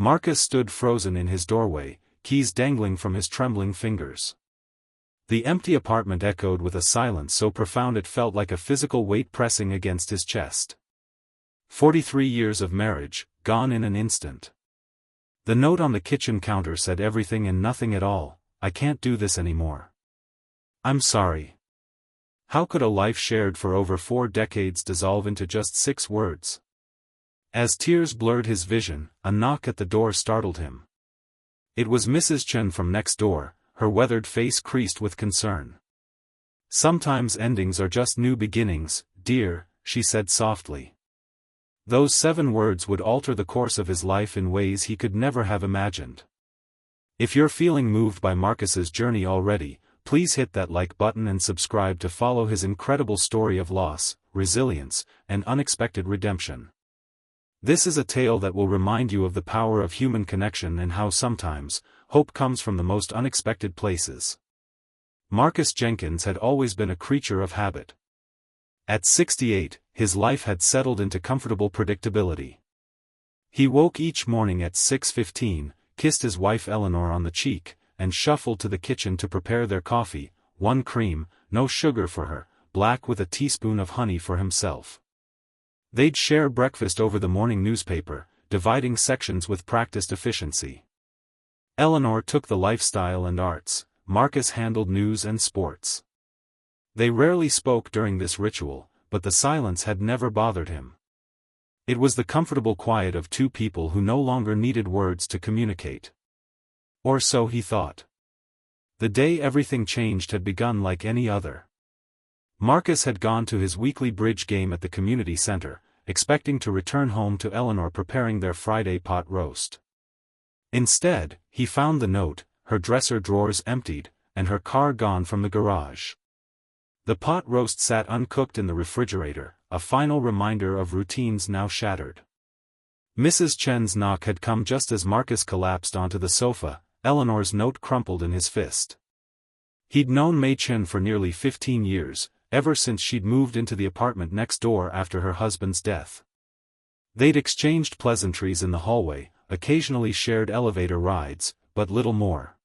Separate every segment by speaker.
Speaker 1: Marcus stood frozen in his doorway, keys dangling from his trembling fingers. The empty apartment echoed with a silence so profound it felt like a physical weight pressing against his chest. 43 years of marriage, gone in an instant. The note on the kitchen counter said everything and nothing at all. I can't do this anymore. I'm sorry. How could a life shared for over 4 decades dissolve into just 6 words? As tears blurred his vision, a knock at the door startled him. It was Mrs. Chen from next door, her weathered face creased with concern. Sometimes endings are just new beginnings, dear, she said softly. Those 7 words would alter the course of his life in ways he could never have imagined. If you're feeling moved by Marcus's journey already, please hit that like button and subscribe to follow his incredible story of loss, resilience, and unexpected redemption. This is a tale that will remind you of the power of human connection and how sometimes, hope comes from the most unexpected places. Marcus Jenkins had always been a creature of habit. At 68, his life had settled into comfortable predictability. He woke each morning at 6:15, kissed his wife Eleanor on the cheek, and shuffled to the kitchen to prepare their coffee, 1 cream, no sugar for her, black with a teaspoon of honey for himself. They'd share breakfast over the morning newspaper, dividing sections with practiced efficiency. Eleanor took the lifestyle and arts, Marcus handled news and sports. They rarely spoke during this ritual, but the silence had never bothered him. It was the comfortable quiet of 2 people who no longer needed words to communicate. Or so he thought. The day everything changed had begun like any other. Marcus had gone to his weekly bridge game at the community center, expecting to return home to Eleanor preparing their Friday pot roast. Instead, he found the note, her dresser drawers emptied, and her car gone from the garage. The pot roast sat uncooked in the refrigerator, a final reminder of routines now shattered. Mrs. Chen's knock had come just as Marcus collapsed onto the sofa, Eleanor's note crumpled in his fist. He'd known Mei Chen for nearly 15 years, ever since she'd moved into the apartment next door after her husband's death. They'd exchanged pleasantries in the hallway, occasionally shared elevator rides, but little more.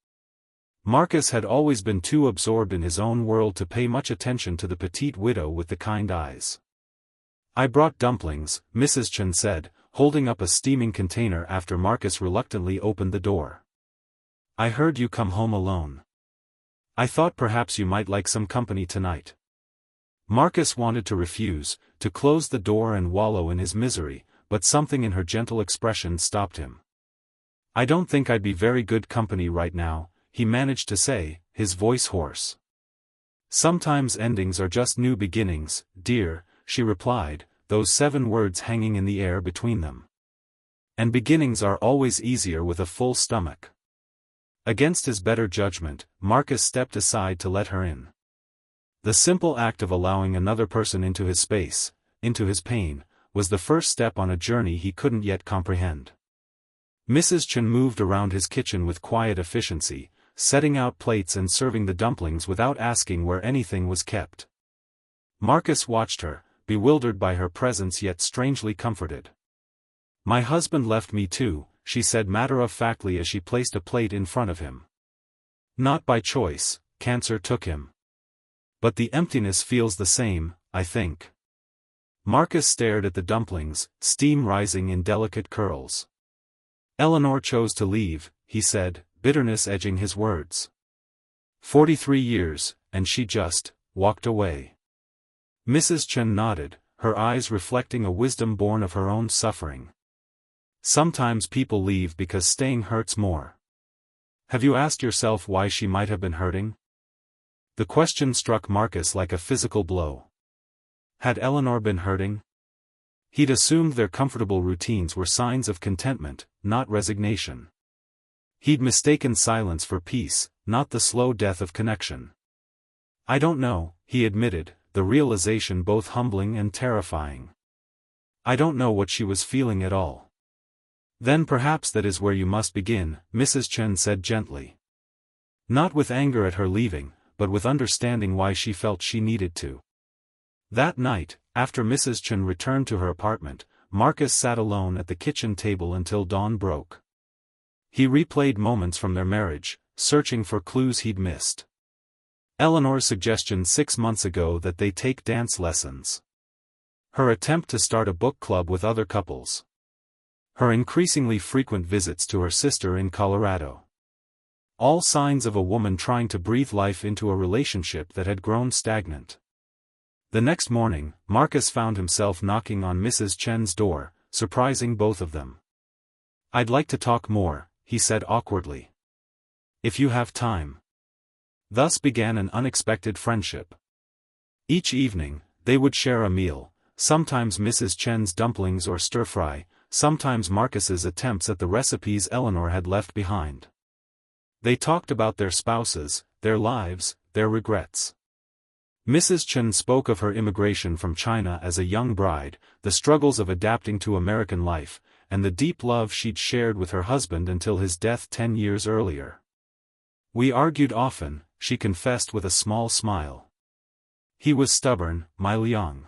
Speaker 1: Marcus had always been too absorbed in his own world to pay much attention to the petite widow with the kind eyes. I brought dumplings, Mrs. Chen said, holding up a steaming container after Marcus reluctantly opened the door. I heard you come home alone. I thought perhaps you might like some company tonight. Marcus wanted to refuse, to close the door and wallow in his misery, but something in her gentle expression stopped him. I don't think I'd be very good company right now, he managed to say, his voice hoarse. Sometimes endings are just new beginnings, dear, she replied, those 7 words hanging in the air between them. And beginnings are always easier with a full stomach. Against his better judgment, Marcus stepped aside to let her in. The simple act of allowing another person into his space, into his pain, was the first step on a journey he couldn't yet comprehend. Mrs. Chen moved around his kitchen with quiet efficiency, setting out plates and serving the dumplings without asking where anything was kept. Marcus watched her, bewildered by her presence yet strangely comforted. My husband left me too, she said matter-of-factly as she placed a plate in front of him. Not by choice, cancer took him. But the emptiness feels the same, I think. Marcus stared at the dumplings, steam rising in delicate curls. Eleanor chose to leave, he said, bitterness edging his words. 43 years, and she just walked away. Mrs. Chen nodded, her eyes reflecting a wisdom born of her own suffering. Sometimes people leave because staying hurts more. Have you asked yourself why she might have been hurting? The question struck Marcus like a physical blow. Had Eleanor been hurting? He'd assumed their comfortable routines were signs of contentment, not resignation. He'd mistaken silence for peace, not the slow death of connection. I don't know, he admitted, the realization both humbling and terrifying. I don't know what she was feeling at all. Then perhaps that is where you must begin, Mrs. Chen said gently. Not with anger at her leaving, but with understanding why she felt she needed to. That night, after Mrs. Chen returned to her apartment, Marcus sat alone at the kitchen table until dawn broke. He replayed moments from their marriage, searching for clues he'd missed. Eleanor's suggestion 6 months ago that they take dance lessons. Her attempt to start a book club with other couples. Her increasingly frequent visits to her sister in Colorado. All signs of a woman trying to breathe life into a relationship that had grown stagnant. The next morning, Marcus found himself knocking on Mrs. Chen's door, surprising both of them. "I'd like to talk more," he said awkwardly. "If you have time." Thus began an unexpected friendship. Each evening, they would share a meal, sometimes Mrs. Chen's dumplings or stir-fry, sometimes Marcus's attempts at the recipes Eleanor had left behind. They talked about their spouses, their lives, their regrets. Mrs. Chen spoke of her immigration from China as a young bride, the struggles of adapting to American life, and the deep love she'd shared with her husband until his death 10 years earlier. "We argued often," she confessed with a small smile. "He was stubborn, my Liang.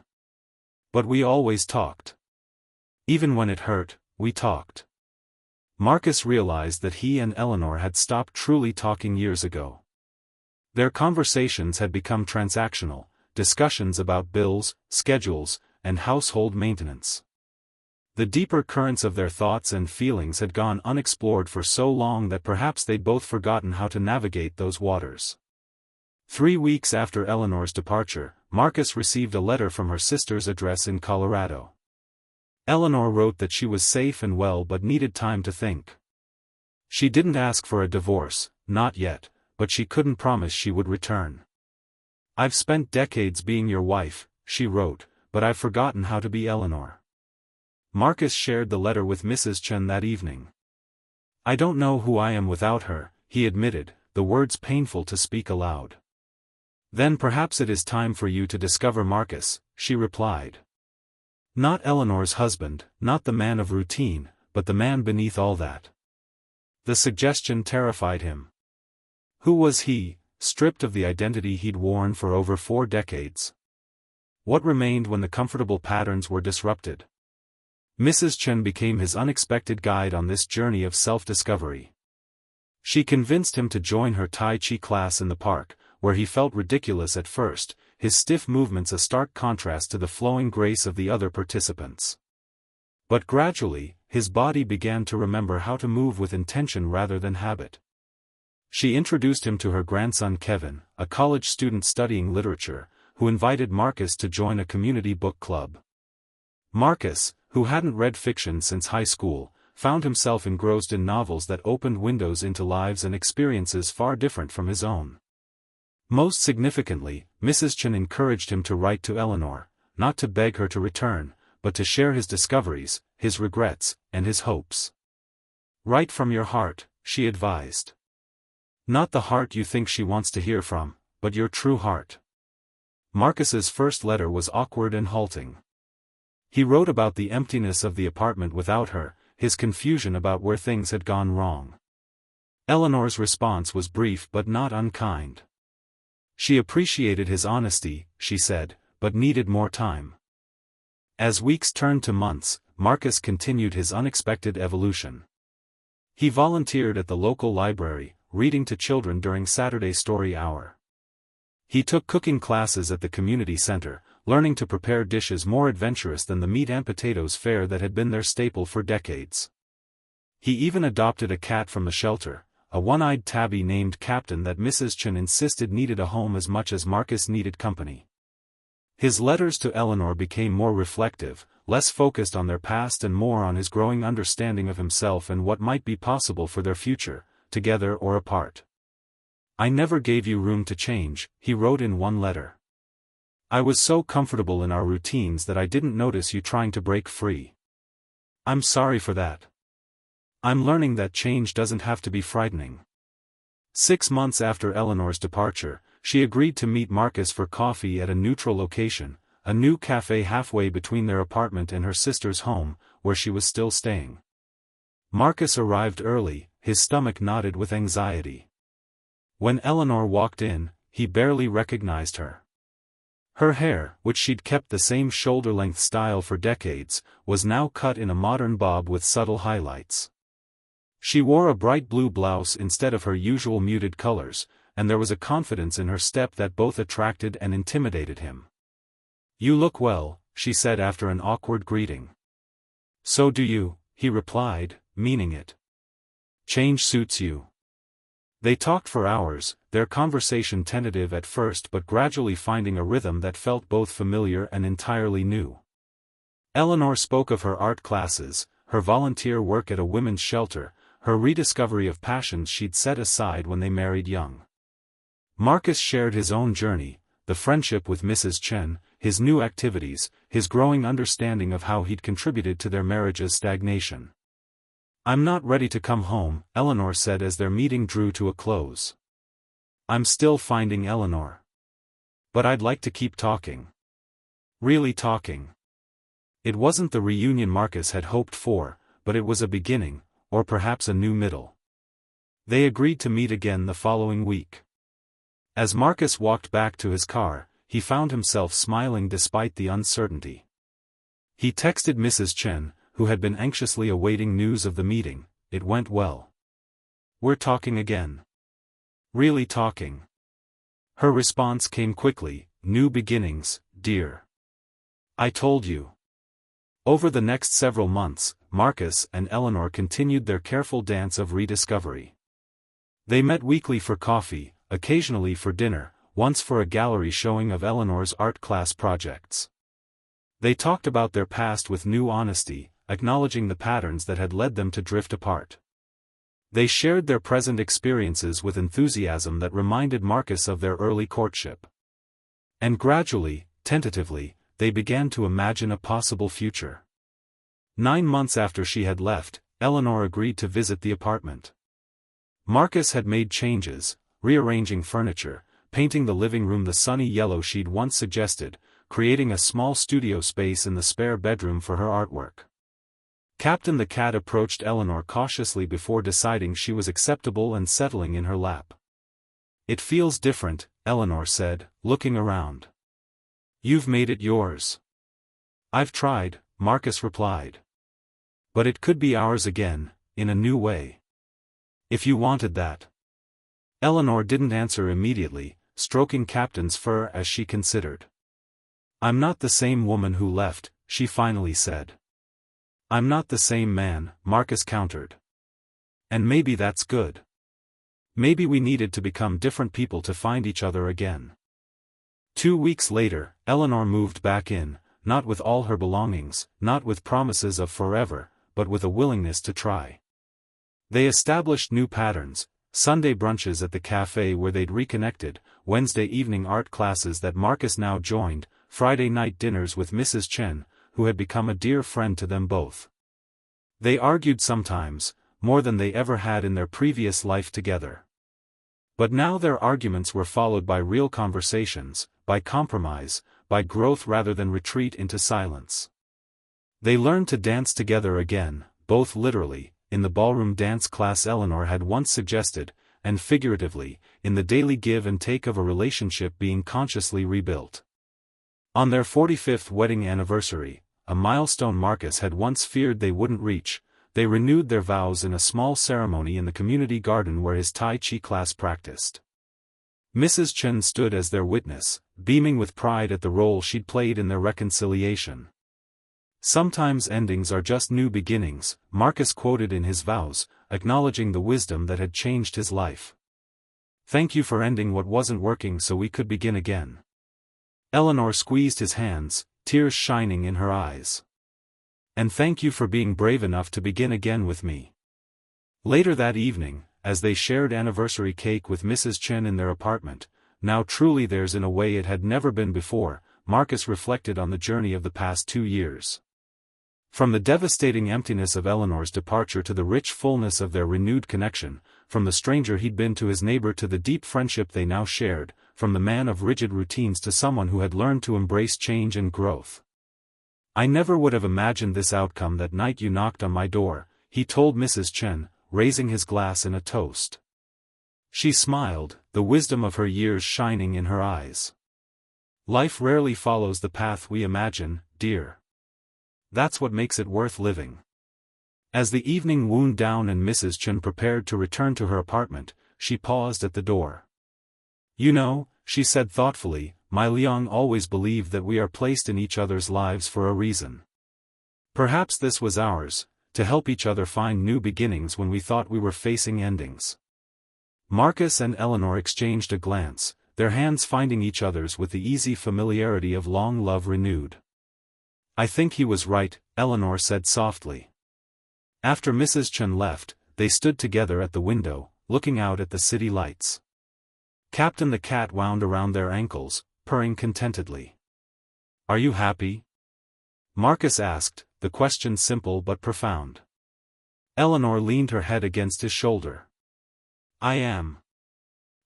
Speaker 1: But we always talked. Even when it hurt, we talked." Marcus realized that he and Eleanor had stopped truly talking years ago. Their conversations had become transactional, discussions about bills, schedules, and household maintenance. The deeper currents of their thoughts and feelings had gone unexplored for so long that perhaps they'd both forgotten how to navigate those waters. 3 weeks after Eleanor's departure, Marcus received a letter from her sister's address in Colorado. Eleanor wrote that she was safe and well but needed time to think. She didn't ask for a divorce, not yet, but she couldn't promise she would return. "I've spent decades being your wife," she wrote, "but I've forgotten how to be Eleanor." Marcus shared the letter with Mrs. Chen that evening. "I don't know who I am without her," he admitted, the words painful to speak aloud. "Then perhaps it is time for you to discover Marcus," she replied. Not Eleanor's husband, not the man of routine, but the man beneath all that. The suggestion terrified him. Who was he, stripped of the identity he'd worn for over 4 decades? What remained when the comfortable patterns were disrupted? Mrs. Chen became his unexpected guide on this journey of self-discovery. She convinced him to join her Tai Chi class in the park, where he felt ridiculous at first, his stiff movements a stark contrast to the flowing grace of the other participants. But gradually, his body began to remember how to move with intention rather than habit. She introduced him to her grandson Kevin, a college student studying literature, who invited Marcus to join a community book club. Marcus, who hadn't read fiction since high school, found himself engrossed in novels that opened windows into lives and experiences far different from his own. Most significantly, Mrs. Chen encouraged him to write to Eleanor, not to beg her to return, but to share his discoveries, his regrets, and his hopes. "Write from your heart," she advised. "Not the heart you think she wants to hear from, but your true heart." Marcus's first letter was awkward and halting. He wrote about the emptiness of the apartment without her, his confusion about where things had gone wrong. Eleanor's response was brief but not unkind. She appreciated his honesty, she said, but needed more time. As weeks turned to months, Marcus continued his unexpected evolution. He volunteered at the local library, reading to children during Saturday story hour. He took cooking classes at the community center, learning to prepare dishes more adventurous than the meat and potatoes fare that had been their staple for decades. He even adopted a cat from the shelter, a one-eyed tabby named Captain that Mrs. Chen insisted needed a home as much as Marcus needed company. His letters to Eleanor became more reflective, less focused on their past and more on his growing understanding of himself and what might be possible for their future, together or apart. "I never gave you room to change," he wrote in one letter. "I was so comfortable in our routines that I didn't notice you trying to break free. I'm sorry for that. I'm learning that change doesn't have to be frightening." 6 months after Eleanor's departure, she agreed to meet Marcus for coffee at a neutral location, a new cafe halfway between their apartment and her sister's home, where she was still staying. Marcus arrived early, his stomach knotted with anxiety. When Eleanor walked in, he barely recognized her. Her hair, which she'd kept the same shoulder-length style for decades, was now cut in a modern bob with subtle highlights. She wore a bright blue blouse instead of her usual muted colors, and there was a confidence in her step that both attracted and intimidated him. "You look well," she said after an awkward greeting. "So do you," he replied, meaning it. "Change suits you." They talked for hours, their conversation tentative at first but gradually finding a rhythm that felt both familiar and entirely new. Eleanor spoke of her art classes, her volunteer work at a women's shelter, her rediscovery of passions she'd set aside when they married young. Marcus shared his own journey, the friendship with Mrs. Chen, his new activities, his growing understanding of how he'd contributed to their marriage's stagnation. "I'm not ready to come home," Eleanor said as their meeting drew to a close. "I'm still finding Eleanor. But I'd like to keep talking. Really talking." It wasn't the reunion Marcus had hoped for, but it was a beginning, or perhaps a new middle. They agreed to meet again the following week. As Marcus walked back to his car, he found himself smiling despite the uncertainty. He texted Mrs. Chen, who had been anxiously awaiting news of the meeting. "It went well. We're talking again. Really talking." Her response came quickly, "New beginnings, dear. I told you." Over the next several months, Marcus and Eleanor continued their careful dance of rediscovery. They met weekly for coffee, occasionally for dinner, once for a gallery showing of Eleanor's art class projects. They talked about their past with new honesty, acknowledging the patterns that had led them to drift apart. They shared their present experiences with enthusiasm that reminded Marcus of their early courtship. And gradually, tentatively, they began to imagine a possible future. 9 months after she had left, Eleanor agreed to visit the apartment. Marcus had made changes, rearranging furniture, painting the living room the sunny yellow she'd once suggested, creating a small studio space in the spare bedroom for her artwork. Captain the Cat approached Eleanor cautiously before deciding she was acceptable and settling in her lap. "It feels different," Eleanor said, looking around. "You've made it yours." "I've tried," Marcus replied. "But it could be ours again, in a new way. If you wanted that." Eleanor didn't answer immediately, stroking Captain's fur as she considered. "I'm not the same woman who left," she finally said. "I'm not the same man," Marcus countered. "And maybe that's good. Maybe we needed to become different people to find each other again." 2 weeks later, Eleanor moved back in, not with all her belongings, not with promises of forever, but with a willingness to try. They established new patterns, Sunday brunches at the cafe where they'd reconnected, Wednesday evening art classes that Marcus now joined, Friday night dinners with Mrs. Chen, who had become a dear friend to them both. They argued sometimes, more than they ever had in their previous life together. But now their arguments were followed by real conversations, by compromise, by growth rather than retreat into silence. They learned to dance together again, both literally, in the ballroom dance class Eleanor had once suggested, and figuratively, in the daily give and take of a relationship being consciously rebuilt. On their 45th wedding anniversary, a milestone Marcus had once feared they wouldn't reach, they renewed their vows in a small ceremony in the community garden where his Tai Chi class practiced. Mrs. Chen stood as their witness, beaming with pride at the role she'd played in their reconciliation. "Sometimes endings are just new beginnings," Marcus quoted in his vows, acknowledging the wisdom that had changed his life. "Thank you for ending what wasn't working so we could begin again." Eleanor squeezed his hands, tears shining in her eyes. "And thank you for being brave enough to begin again with me." Later that evening, as they shared anniversary cake with Mrs. Chen in their apartment, now truly theirs in a way it had never been before, Marcus reflected on the journey of the past 2 years. From the devastating emptiness of Eleanor's departure to the rich fullness of their renewed connection, from the stranger he'd been to his neighbor to the deep friendship they now shared, from the man of rigid routines to someone who had learned to embrace change and growth. "I never would have imagined this outcome that night you knocked on my door," he told Mrs. Chen, raising his glass in a toast. She smiled, the wisdom of her years shining in her eyes. "Life rarely follows the path we imagine, dear. That's what makes it worth living." As the evening wound down and Mrs. Chen prepared to return to her apartment, she paused at the door. "You know," she said thoughtfully, "my Liang always believed that we are placed in each other's lives for a reason. Perhaps this was ours, to help each other find new beginnings when we thought we were facing endings." Marcus and Eleanor exchanged a glance, their hands finding each other's with the easy familiarity of long love renewed. "I think he was right," Eleanor said softly. After Mrs. Chen left, they stood together at the window, looking out at the city lights. Captain the cat wound around their ankles, purring contentedly. "Are you happy?" Marcus asked, the question simple but profound. Eleanor leaned her head against his shoulder. "I am.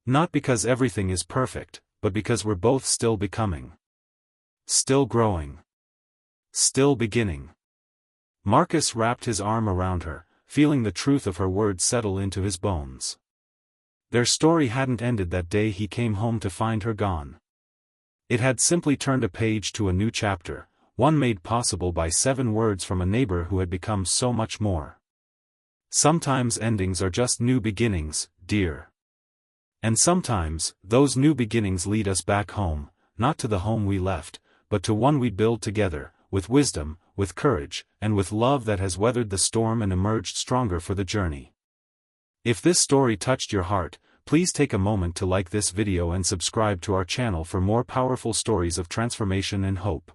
Speaker 1: Not because everything is perfect, but because we're both still becoming. Still growing. Still beginning." Marcus wrapped his arm around her, feeling the truth of her words settle into his bones. Their story hadn't ended that day he came home to find her gone. It had simply turned a page to a new chapter, one made possible by 7 words from a neighbor who had become so much more. Sometimes endings are just new beginnings, dear. And sometimes, those new beginnings lead us back home, not to the home we left, but to one we build together, with wisdom, with courage, and with love that has weathered the storm and emerged stronger for the journey. If this story touched your heart, please take a moment to like this video and subscribe to our channel for more powerful stories of transformation and hope.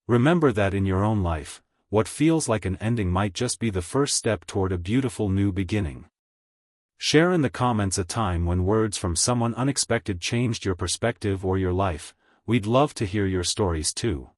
Speaker 1: Remember that in your own life, what feels like an ending might just be the first step toward a beautiful new beginning. Share in the comments a time when words from someone unexpected changed your perspective or your life. We'd love to hear your stories too.